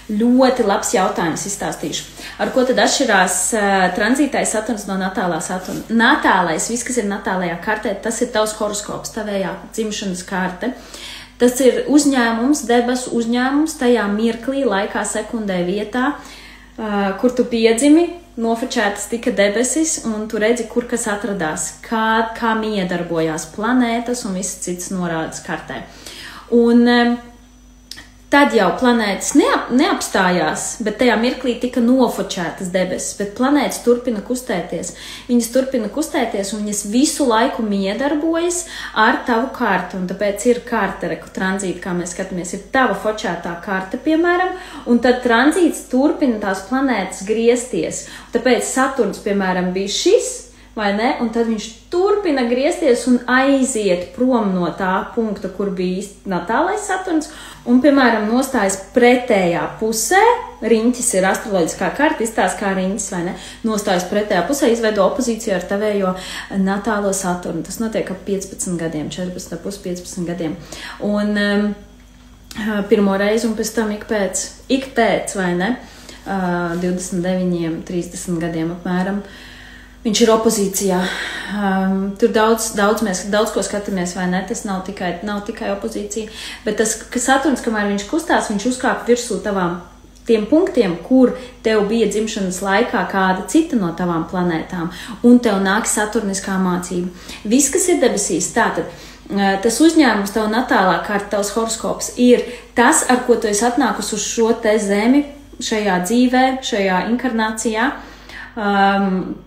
Ļoti labs jautājums izstāstīšu. Ar ko tad atšķirās tranzītais Saturns no natālā Saturna? Natālais, viss, kas ir natālajā kartē, tas ir tavs horoskops, tavējā dzimšanas karte. Tas ir uzņēmums, debesu uzņēmums tajā mirklī, laikā, sekundē, vietā, kur tu piedzimi, nofočētas tika debesis, un tu redzi, kur kas atradās, kā miedarbojās planētas un viss cits norādes kartē. Un tad jau planētas neapstājās, bet tajā mirklī tika nofočētas debesis, bet planētas turpina kustēties. Viņas turpina kustēties, un viņas visu laiku miedarbojas ar tavu kartu, un tāpēc ir karte, tranzīta, kā mēs skatāmies, ir tava fočētā karte, piemēram, un tad tranzīts turpina tās planētas griezties. Tāpēc Saturns, piemēram, bija šis, vai ne? Un tad viņš turpina griezties un aiziet prom no tā punkta, kur bija natālais Saturns, un, piemēram, nostājas pretējā pusē. Riņķis ir astroloģiskā karta, izstāsta kā riņķis, vai ne? Nostājas pretējā pusē, izveido opozīciju ar tavējo natālo Saturnu. Tas notiek ap 15 gadiem, 14,5–15 gadiem. Un pirmo reizi, un pēc tam ik pēc, vai ne? 29, 30 gadiem apmēram. Viņš ir opozīcijā. Tur mēs daudz ko skatāmies, vai ne? Tas nav tikai opozīcija, bet tas, ka Saturns, kamēr viņš kustās, viņš uzkāp virsū tiem punktiem, kur tev bija dzimšanas laikā kāda cita no tavām planētām, un tev nāk saturniskā mācība. Viss, kas ir debesīs, tātad tas uzņēmums, tavu natālā karta, tavs horoskops, ir tas, ar ko tu esi atnākusi uz šo te zemi, šajā dzīvē, šajā inkarnācijā.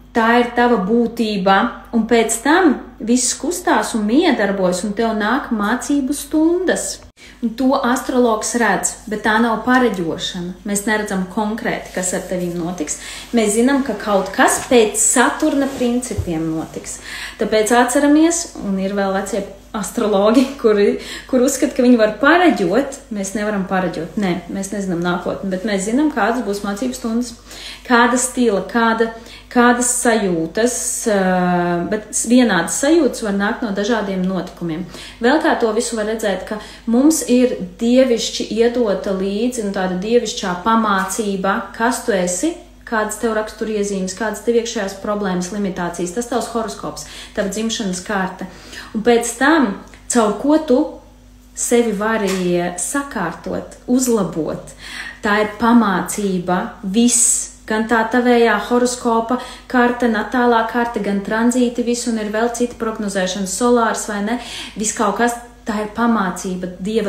Tā ir tava būtība, un pēc tam viss kustās un miedarbojas, un tev nāk mācību stundas. Un to astrologs redz, bet tā nav pareģošana. Mēs neredzam konkrēti, kas ar tevīm notiks. Mēs zinām, ka kaut kas pēc Saturna principiem notiks. Tāpēc atceramies, un ir vēl vecie astrologi, kur uzskata, ka viņi var pareģot. Mēs nevaram pareģot. Nē, mēs nezinām nākotni, bet mēs zinām, kādas būs mācību stundas, kāda stila, kādas sajūtas, bet vienādas sajūtas var nākt no dažādiem notikumiem. Vēl kā to visu var redzēt, ka mums ir dievišķi iedota līdzi un tāda dievišķā pamācība, kas tu esi, kādas tev raksturiezīmes, kādas tev iekšējās problēmas, limitācijas, tas tavs horoskops, tava dzimšanas kārta. Un pēc tam, caur ko tu sevi vari sakārtot, uzlabot, tā ir pamācība, viss. Gan tā tavējā horoskopa karta, natālā karta, gan tranzīti visu, un ir vēl cita prognozēšana, solārs vai ne, viss kaut kas, tā ir pamācība, dieva